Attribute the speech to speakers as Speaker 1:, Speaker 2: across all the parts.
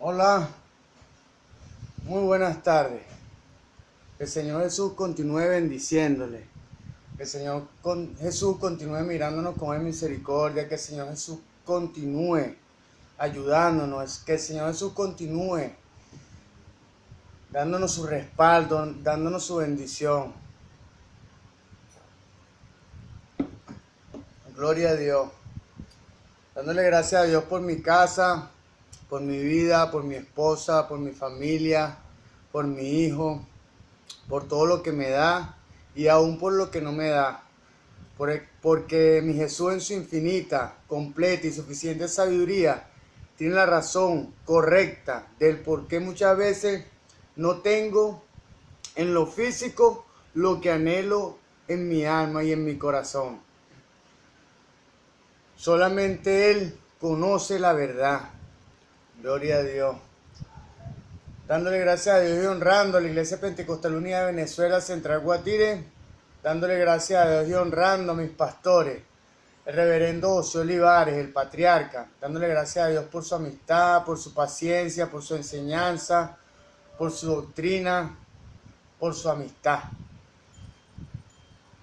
Speaker 1: Hola, muy buenas tardes. Que el Señor Jesús continúe bendiciéndole. Que el Señor Jesús continúe mirándonos con misericordia. Que el Señor Jesús continúe ayudándonos. Que el Señor Jesús continúe dándonos su respaldo, dándonos su bendición. Gloria a Dios. Dándole gracias a Dios por mi casa, por mi vida, por mi esposa, por mi familia, por mi hijo, por todo lo que me da y aún por lo que no me da. Porque mi Jesús en su infinita, completa y suficiente sabiduría tiene la razón correcta del por qué muchas veces no tengo en lo físico lo que anhelo en mi alma y en mi corazón. Solamente Él conoce la verdad. Gloria a Dios. Dándole gracias a Dios y honrando a la Iglesia Pentecostal Unida de Venezuela, Central Guatire. Dándole gracias a Dios y honrando a mis pastores, el reverendo José Olivares, el patriarca. Dándole gracias a Dios por su amistad, por su paciencia, por su enseñanza, por su doctrina, por su amistad.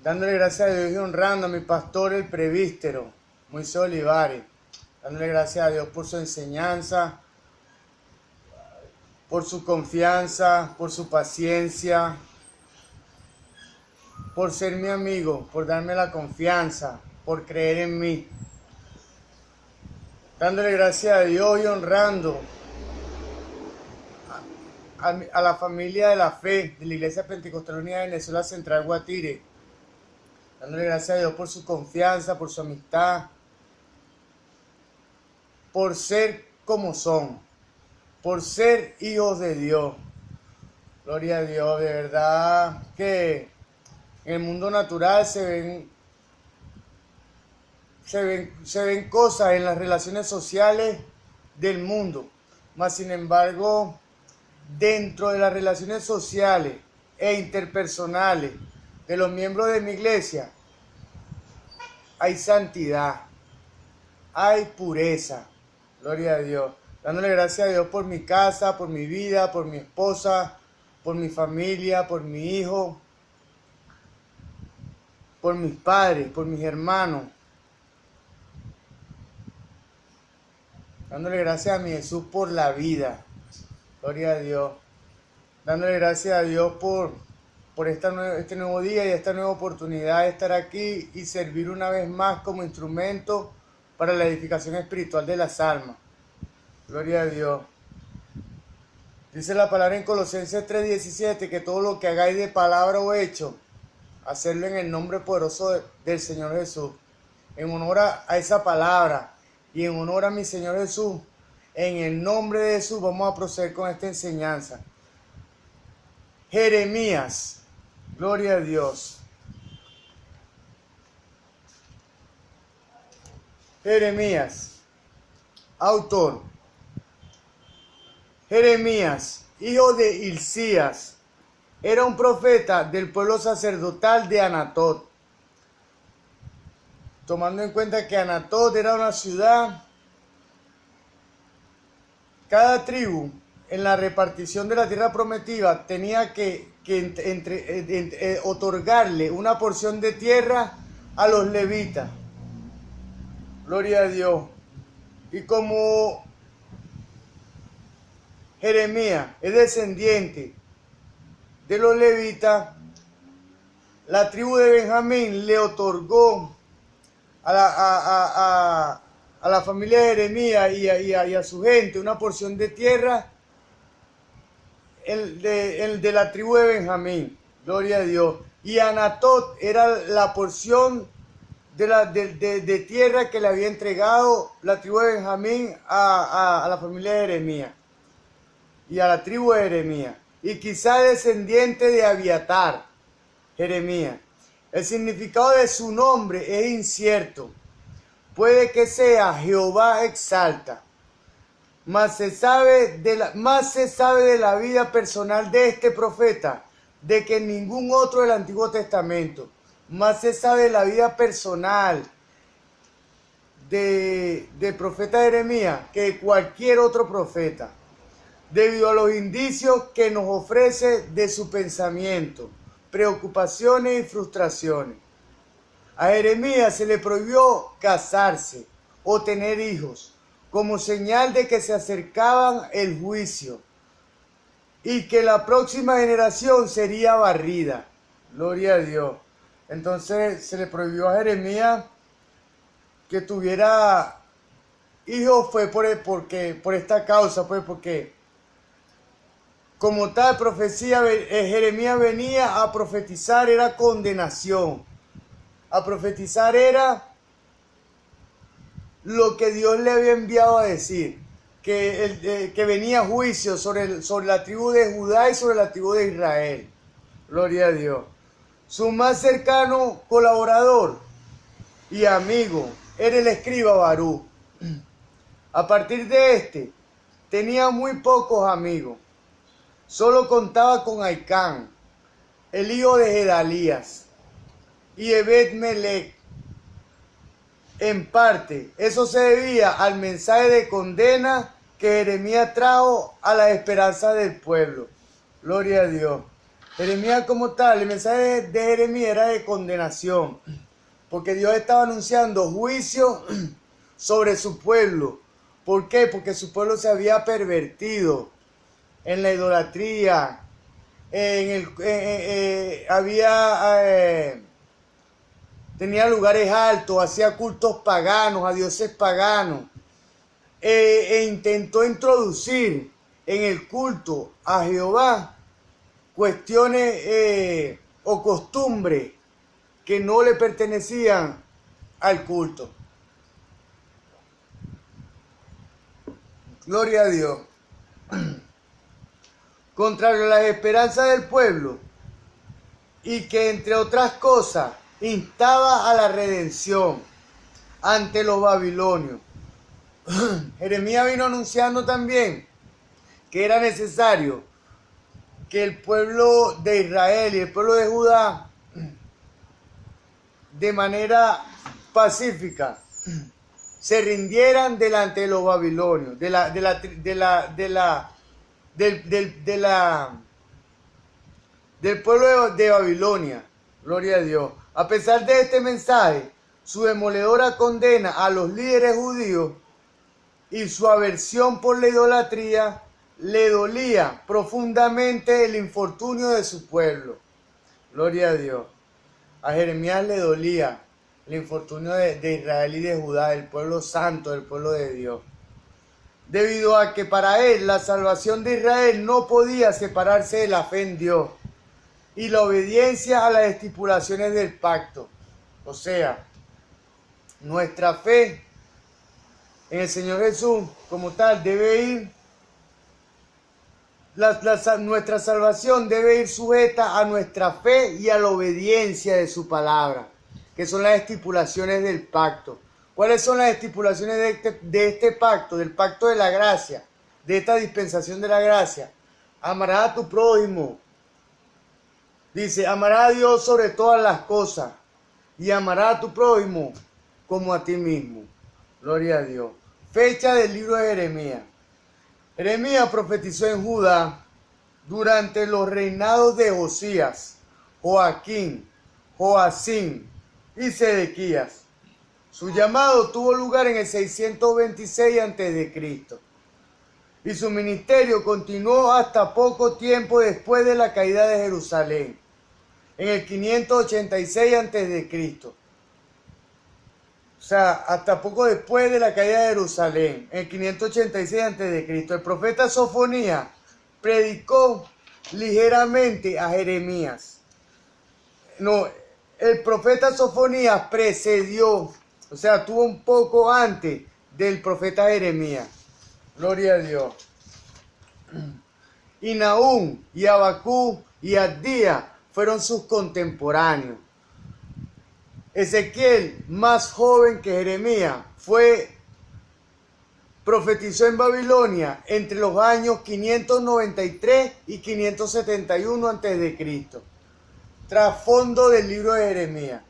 Speaker 1: Dándole gracias a Dios y honrando a mi pastor, el presbítero Moisés Olivares. Dándole gracias a Dios por su enseñanza, por su confianza, por su paciencia, por ser mi amigo, por darme la confianza, por creer en mí. Dándole gracias a Dios y honrando a la familia de la fe de la Iglesia Pentecostal Unida de Venezuela, Central Guatire. Dándole gracias a Dios por su confianza, por su amistad, por ser como son, por ser hijos de Dios. Gloria a Dios, de verdad que en el mundo natural se ven cosas en las relaciones sociales del mundo, mas sin embargo, dentro de las relaciones sociales e interpersonales de los miembros de mi iglesia, hay santidad, hay pureza. Gloria a Dios. Dándole gracias a Dios por mi casa, por mi vida, por mi esposa, por mi familia, por mi hijo, por mis padres, por mis hermanos. Dándole gracias a mi Jesús por la vida. Gloria a Dios. Dándole gracias a Dios por este nuevo día y esta nueva oportunidad de estar aquí y servir una vez más como instrumento para la edificación espiritual de las almas. Gloria a Dios. Dice la palabra en Colosenses 3:17 que todo lo que hagáis de palabra o hecho, hacerlo en el nombre poderoso del Señor Jesús. En honor a esa palabra y en honor a mi Señor Jesús, en el nombre de Jesús vamos a proceder con esta enseñanza. Jeremías, gloria a Dios. Jeremías, autor. Jeremías, hijo de Hilcías, era un profeta del pueblo sacerdotal de Anatot. Tomando en cuenta que Anatot era una ciudad, cada tribu en la repartición de la tierra prometida tenía que otorgarle una porción de tierra a los levitas. Gloria a Dios. Y como Jeremías es descendiente de los levitas, la tribu de Benjamín le otorgó a la familia de Jeremías y a su gente una porción de tierra de la tribu de Benjamín. Gloria a Dios. Y Anatot era la porción de tierra que le había entregado la tribu de Benjamín a la familia de Jeremías y a la tribu de Jeremías. Y quizá descendiente de Abiatar, Jeremías. El significado de su nombre es incierto. Puede que sea Jehová exalta. Más se sabe de la vida personal de este profeta, de que en ningún otro del Antiguo Testamento. Más se sabe de la vida personal del profeta Jeremías que cualquier otro profeta, debido a los indicios que nos ofrece de su pensamiento, preocupaciones y frustraciones. A Jeremías se le prohibió casarse o tener hijos, como señal de que se acercaban el juicio y que la próxima generación sería barrida. Gloria a Dios. Entonces se le prohibió a Jeremías que tuviera hijos, fue por esta causa, pues porque como tal profecía, Jeremías venía a profetizar, era condenación. A profetizar era lo que Dios le había enviado a decir, que venía juicio sobre la tribu de Judá y sobre la tribu de Israel. Gloria a Dios. Su más cercano colaborador y amigo era el escriba Baruch. A partir de este, tenía muy pocos amigos. Solo contaba con Aicán, el hijo de Gedalías, y Ebed-Melech. En parte, eso se debía al mensaje de condena que Jeremías trajo a la esperanza del pueblo. Gloria a Dios. Jeremías como tal, el mensaje de Jeremías era de condenación, porque Dios estaba anunciando juicio sobre su pueblo. ¿Por qué? Porque su pueblo se había pervertido en la idolatría, tenía lugares altos, hacía cultos paganos, a dioses paganos, intentó introducir en el culto a Jehová cuestiones o costumbres que no le pertenecían al culto. Gloria a Dios. Contrario a las esperanzas del pueblo, y que entre otras cosas instaba a la redención ante los babilonios. Jeremías vino anunciando también que era necesario que el pueblo de Israel y el pueblo de Judá, de manera pacífica, se rindieran delante de los babilonios, del pueblo de Babilonia. Gloria a Dios. A pesar de este mensaje, su demoledora condena a los líderes judíos y su aversión por la idolatría, le dolía profundamente el infortunio de su pueblo. Gloria a Dios. A Jeremías le dolía el infortunio de Israel y de Judá, del pueblo santo, del pueblo de Dios. Debido a que para él la salvación de Israel no podía separarse de la fe en Dios y la obediencia a las estipulaciones del pacto. O sea, nuestra fe en el Señor Jesús como tal debe ir, nuestra salvación debe ir sujeta a nuestra fe y a la obediencia de su palabra, que son las estipulaciones del pacto. ¿Cuáles son las estipulaciones de este pacto, del pacto de la gracia, de esta dispensación de la gracia? Amarás a tu prójimo. Dice, amarás a Dios sobre todas las cosas y amarás a tu prójimo como a ti mismo. Gloria a Dios. Fecha del libro de Jeremías. Jeremías profetizó en Judá durante los reinados de Josías, Joaquín, Joacim y Sedequías. Su llamado tuvo lugar en el 626 a.C. y su ministerio continuó hasta poco tiempo después de la caída de Jerusalén, en el 586 a.C. O sea, hasta poco después de la caída de Jerusalén, en el 586 a.C. El profeta Sofonías predicó ligeramente a Jeremías. No, el profeta Sofonías precedió, o sea, tuvo un poco antes del profeta Jeremías. Gloria a Dios. Y Nahum, y Abacú, y Abdías fueron sus contemporáneos. Ezequiel, más joven que Jeremías, fue profetizó en Babilonia entre los años 593 y 571 a.C. Trasfondo del libro de Jeremías.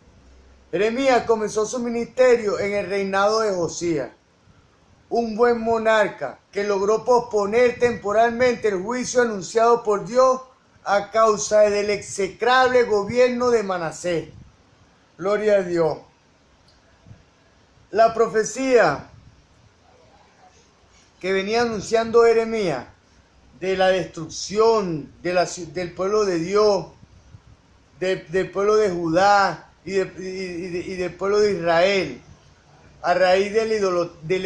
Speaker 1: Jeremías comenzó su ministerio en el reinado de Josías, un buen monarca que logró posponer temporalmente el juicio anunciado por Dios a causa del execrable gobierno de Manasés. Gloria a Dios. La profecía que venía anunciando Jeremías de la destrucción del pueblo de Dios, del pueblo de Judá y del pueblo de Israel, a raíz de la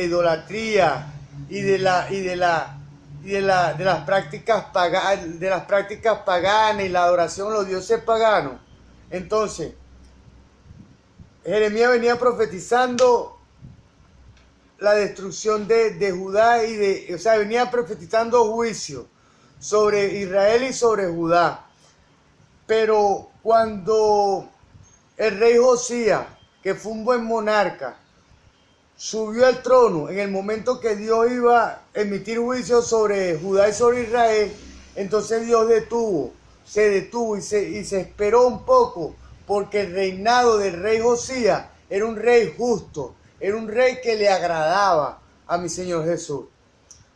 Speaker 1: idolatría y de las prácticas paganas y la adoración a los dioses paganos. Entonces, Jeremías venía profetizando la destrucción de Judá venía profetizando juicio sobre Israel y sobre Judá. Pero cuando el rey Josías, que fue un buen monarca, subió al trono en el momento que Dios iba a emitir juicio sobre Judá y sobre Israel, entonces Dios se detuvo y se esperó un poco, porque el reinado del rey Josías era un rey justo, era un rey que le agradaba a mi Señor Jesús.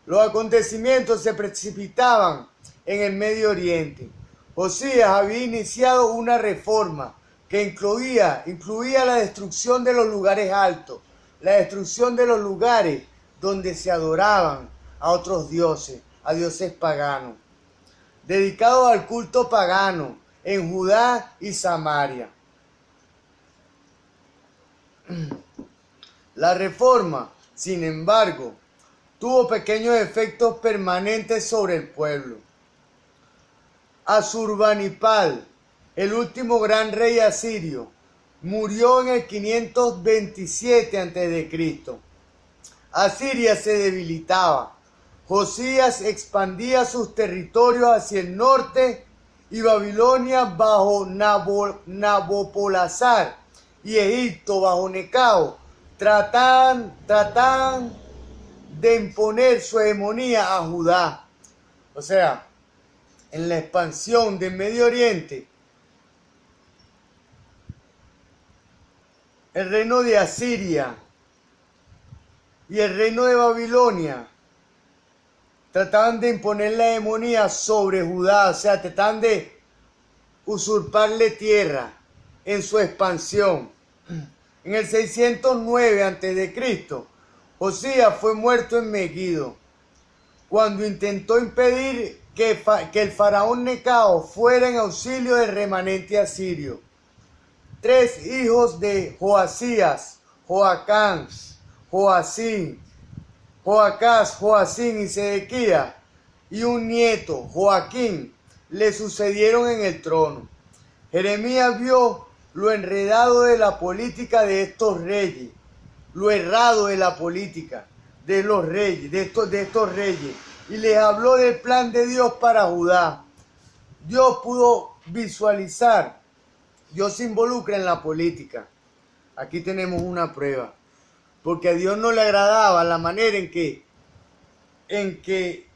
Speaker 1: Los acontecimientos se precipitaban en el Medio Oriente. Josías había iniciado una reforma que incluía la destrucción de los lugares altos, la destrucción de los lugares donde se adoraban a otros dioses, a dioses paganos, dedicados al culto pagano en Judá y Samaria. La reforma, sin embargo, tuvo pequeños efectos permanentes sobre el pueblo. Asurbanipal, el último gran rey asirio, murió en el 527 a.C. Asiria se debilitaba. Josías expandía sus territorios hacia el norte y Babilonia bajo Nabopolassar y Egipto bajo Necao trataban de imponer su hegemonía a Judá. O sea, en la expansión del Medio Oriente, el reino de Asiria y el reino de Babilonia trataban de imponer la hegemonía sobre Judá, o sea, trataban de usurparle tierra en su expansión. En el 609 a.C., Josías fue muerto en Megiddo cuando intentó impedir que el faraón Necao fuera en auxilio del remanente asirio. 3 hijos de Joacías, Joacás, Joacín y Sedequías, y un nieto, Joaquín, le sucedieron en el trono. Jeremías vio lo enredado de la política de estos reyes, lo errado de la política de los reyes, de estos reyes, y les habló del plan de Dios para Judá. Dios pudo visualizar, Dios se involucra en la política. Aquí tenemos una prueba, porque a Dios no le agradaba la manera en que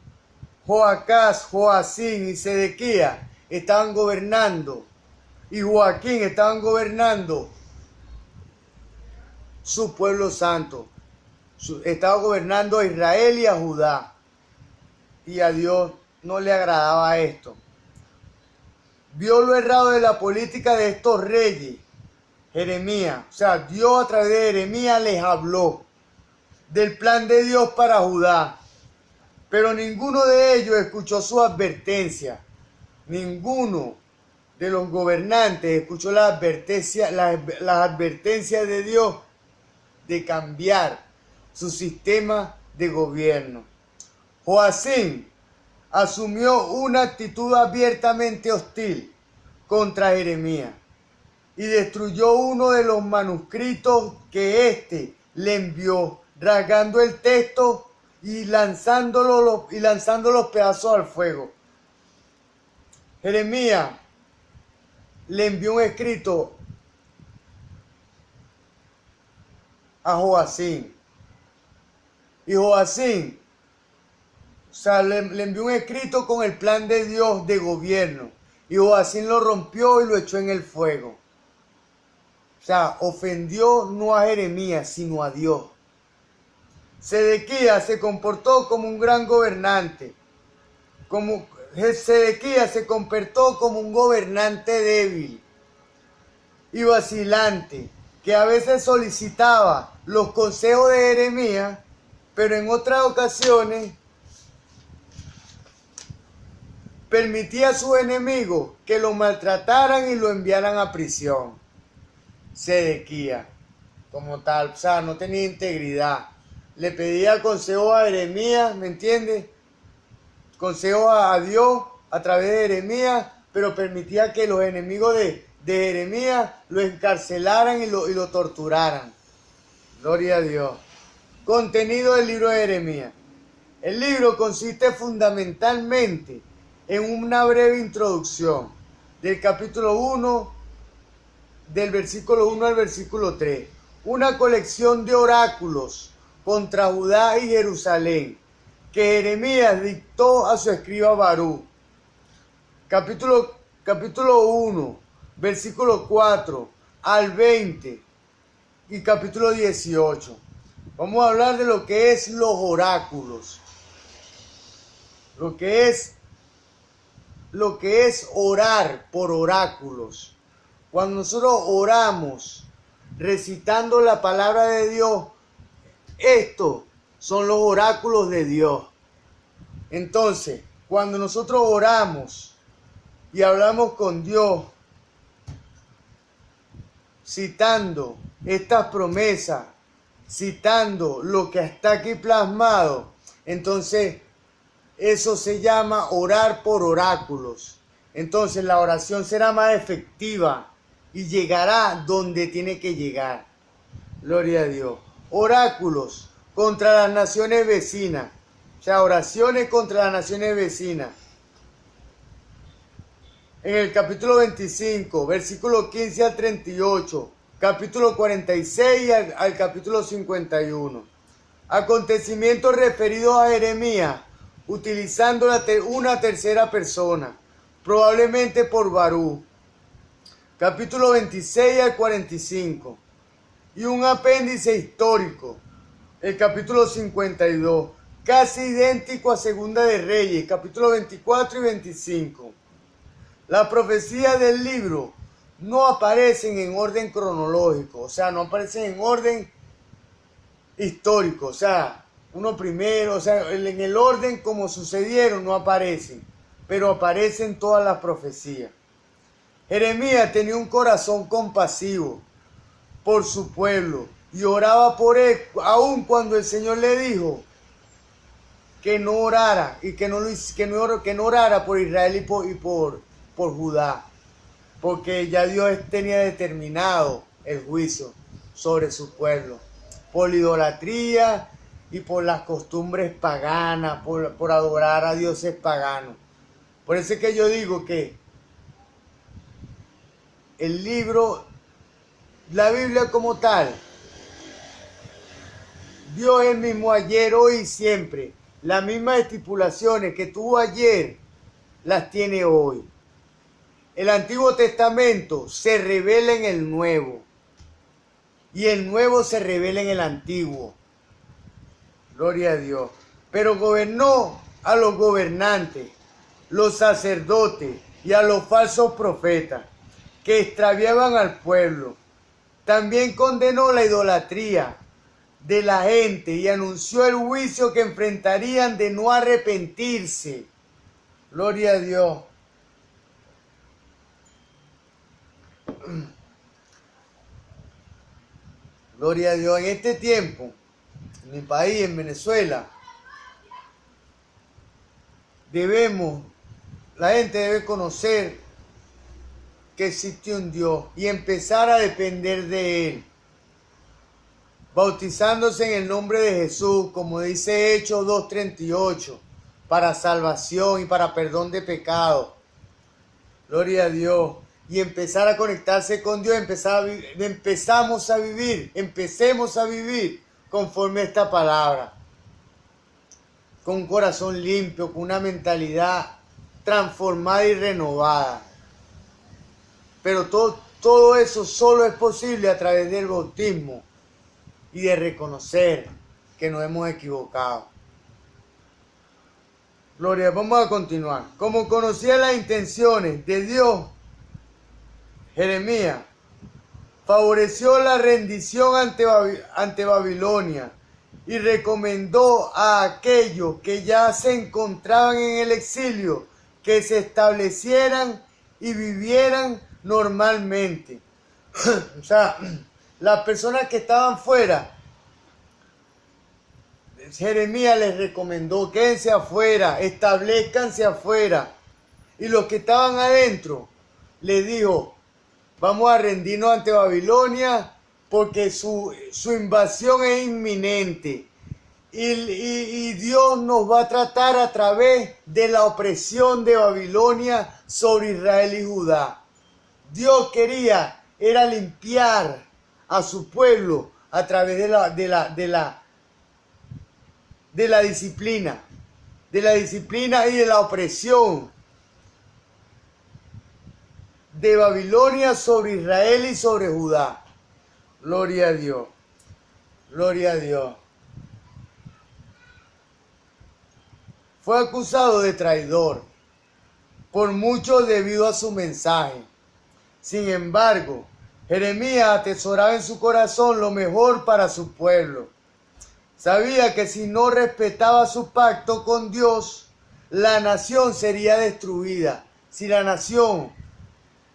Speaker 1: Joacás, Joacín y Sedequías estaban gobernando, y Joaquín estaban gobernando su pueblo santo. Estaba gobernando a Israel y a Judá. Y a Dios no le agradaba esto. Vio lo errado de la política de estos reyes. Jeremías, o sea, Dios a través de Jeremías les habló del plan de Dios para Judá. Pero ninguno de ellos escuchó su advertencia. Ninguno de los gobernantes escuchó las advertencias de Dios de cambiar su sistema de gobierno. Joacín asumió una actitud abiertamente hostil contra Jeremías y destruyó uno de los manuscritos que éste le envió, rasgando el texto y lanzando los pedazos al fuego. Jeremías le envió un escrito a Joacín Y Joacim, o sea, le envió un escrito con el plan de Dios de gobierno. Y Joacim lo rompió y lo echó en el fuego. O sea, ofendió no a Jeremías, sino a Dios. Sedequías se comportó como un gran gobernante. Sedequías se comportó como un gobernante débil y vacilante, que a veces solicitaba los consejos de Jeremías, pero en otras ocasiones permitía a sus enemigos que lo maltrataran y lo enviaran a prisión. Sedequías, como tal, o sea, no tenía integridad. Le pedía consejo a Jeremías, ¿me entiendes? Consejo a Dios a través de Jeremías, pero permitía que los enemigos de Jeremías lo encarcelaran y lo torturaran. Gloria a Dios. Contenido del libro de Jeremías. El libro consiste fundamentalmente en una breve introducción del capítulo 1, del versículo 1 al versículo 3. Una colección de oráculos contra Judá y Jerusalén que Jeremías dictó a su escriba Barú. Capítulo 1, versículo 4 al 20 y capítulo 18. Vamos a hablar de lo que es los oráculos. Lo que es orar por oráculos. Cuando nosotros oramos recitando la palabra de Dios, estos son los oráculos de Dios. Entonces, cuando nosotros oramos y hablamos con Dios, citando estas promesas, citando lo que está aquí plasmado, entonces eso se llama orar por oráculos. Entonces la oración será más efectiva y llegará donde tiene que llegar. Gloria a Dios. Oráculos contra las naciones vecinas. O sea, oraciones contra las naciones vecinas. En el capítulo 25, versículo 15 al 38, capítulo 46 al capítulo 51. Acontecimientos referidos a Jeremías, utilizando una tercera persona, probablemente por Barú. Capítulo 26 al 45. Y un apéndice histórico, el capítulo 52, casi idéntico a Segunda de Reyes, capítulo 24 y 25. Las profecías del libro no aparecen en orden cronológico, o sea, no aparecen en orden histórico, o sea, uno primero, o sea, en el orden como sucedieron no aparecen, pero aparecen todas las profecías. Jeremías tenía un corazón compasivo por su pueblo y oraba por él, aun cuando el Señor le dijo que no orara y que no orara por Israel y por Judá, porque ya Dios tenía determinado el juicio sobre su pueblo por la idolatría y por las costumbres paganas, por adorar a dioses paganos. Por eso es que yo digo que el libro, la Biblia como tal, Dios es el mismo ayer, hoy y siempre. Las mismas estipulaciones que tuvo ayer, las tiene hoy. El Antiguo Testamento se revela en el Nuevo. Y el Nuevo se revela en el Antiguo. Gloria a Dios. Pero gobernó a los gobernantes, los sacerdotes y a los falsos profetas que extraviaban al pueblo. También condenó la idolatría de la gente y anunció el juicio que enfrentarían de no arrepentirse. Gloria a Dios. Gloria a Dios. En este tiempo, en mi país, en Venezuela, la gente debe conocer que existe un Dios y empezar a depender de Él, bautizándose en el nombre de Jesús, como dice Hechos 2:38, para salvación y para perdón de pecados. Gloria a Dios. Y empezar a conectarse con Dios, empecemos a vivir conforme a esta palabra. con un corazón limpio, con una mentalidad transformada y renovada. Pero todo eso solo es posible a través del bautismo y de reconocer que nos hemos equivocado. Gloria, vamos a continuar. Como conocía las intenciones de Dios, Jeremías favoreció la rendición ante Babilonia y recomendó a aquellos que ya se encontraban en el exilio que se establecieran y vivieran normalmente. O sea, las personas que estaban fuera, Jeremías les recomendó: quédense afuera, establezcanse afuera. Y los que estaban adentro, les dijo: vamos a rendirnos ante Babilonia porque su invasión es inminente. Y Dios nos va a tratar a través de la opresión de Babilonia sobre Israel y Judá. Dios quería era limpiar a su pueblo a través de la disciplina y de la opresión de Babilonia sobre Israel y sobre Judá. Gloria a Dios. Gloria a Dios. Fue acusado de traidor por muchos debido a su mensaje. Sin embargo, Jeremías atesoraba en su corazón lo mejor para su pueblo. Sabía que si no respetaba su pacto con Dios, la nación sería destruida. Si la nación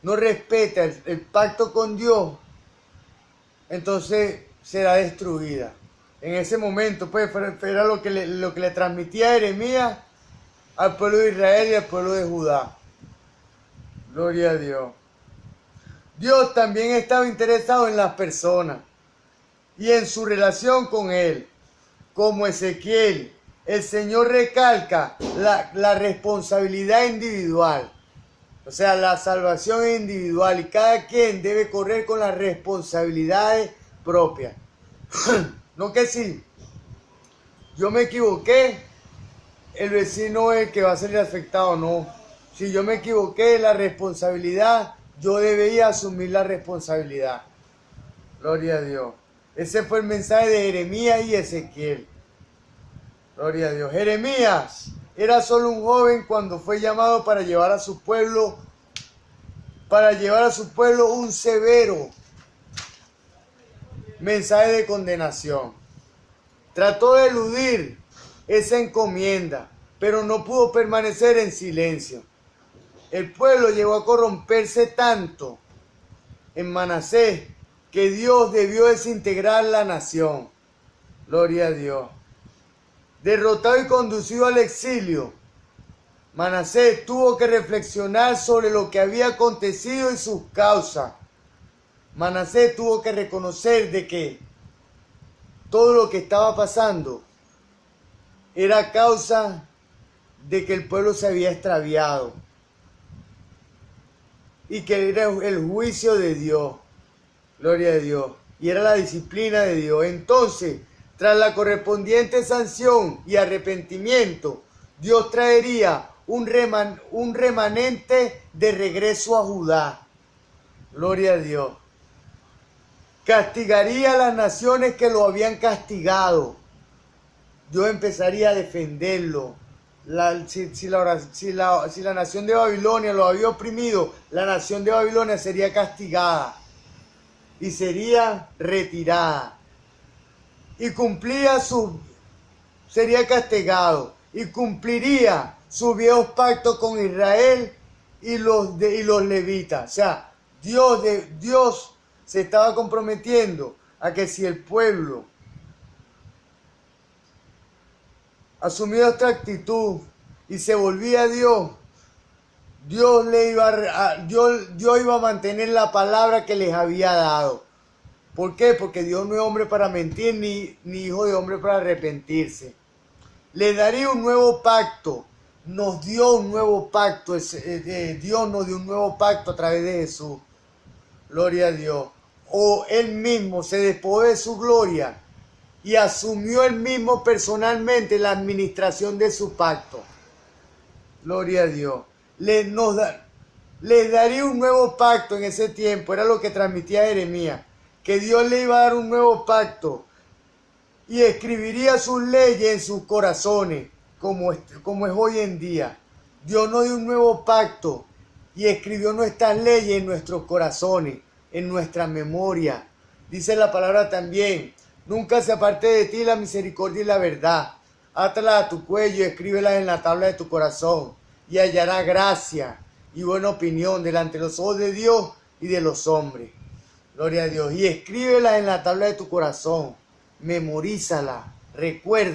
Speaker 1: no respeta el pacto con Dios, entonces será destruida. En ese momento, pues, era lo que le transmitía Jeremías al pueblo de Israel y al pueblo de Judá. Gloria a Dios. Dios también estaba interesado en las personas y en su relación con Él. Como Ezequiel, el Señor recalca la responsabilidad individual. O sea, la salvación es individual y cada quien debe correr con las responsabilidades propias. No que si yo me equivoqué, el vecino es el que va a ser afectado, no. Si yo me equivoqué, la responsabilidad, yo debía asumir la responsabilidad. Gloria a Dios. Ese fue el mensaje de Jeremías y Ezequiel. Gloria a Dios. Jeremías era solo un joven cuando fue llamado para llevar a su pueblo un severo mensaje de condenación. Trató de eludir esa encomienda, pero no pudo permanecer en silencio. El pueblo llegó a corromperse tanto en Manasés que Dios debió desintegrar la nación. Gloria a Dios. Derrotado y conducido al exilio, Manasés tuvo que reflexionar sobre lo que había acontecido y sus causas. Manasés tuvo que reconocer de que todo lo que estaba pasando era causa de que el pueblo se había extraviado y que era el juicio de Dios. Gloria a Dios. Y era la disciplina de Dios. Entonces, tras la correspondiente sanción y arrepentimiento, Dios traería un remanente de regreso a Judá. Gloria a Dios. Castigaría a las naciones que lo habían castigado. Dios empezaría a defenderlo. Si la nación de Babilonia lo había oprimido, la nación de Babilonia sería castigada y sería retirada. Y sería castigado y cumpliría sus viejos pactos con Israel y los levitas. O sea, Dios se estaba comprometiendo a que si el pueblo asumía esta actitud y se volvía a Dios, Dios iba a mantener la palabra que les había dado. ¿Por qué? Porque Dios no es hombre para mentir, ni hijo de hombre para arrepentirse. Le daría un nuevo pacto. Nos dio un nuevo pacto. Dios nos dio un nuevo pacto a través de Jesús. Gloria a Dios. O Él mismo se despojó de su gloria y asumió él mismo personalmente la administración de su pacto. Gloria a Dios. Les daría un nuevo pacto en ese tiempo, era lo que transmitía Jeremías, que Dios le iba a dar un nuevo pacto y escribiría sus leyes en sus corazones, como es hoy en día. Dios nos dio un nuevo pacto y escribió nuestras leyes en nuestros corazones, en nuestra memoria. Dice la palabra también, nunca se aparte de ti la misericordia y la verdad. Átalas a tu cuello y escríbelas en la tabla de tu corazón, y hallará gracia y buena opinión delante de los ojos de Dios y de los hombres. Gloria a Dios. Y escríbelas en la tabla de tu corazón, memorízala, recuerda.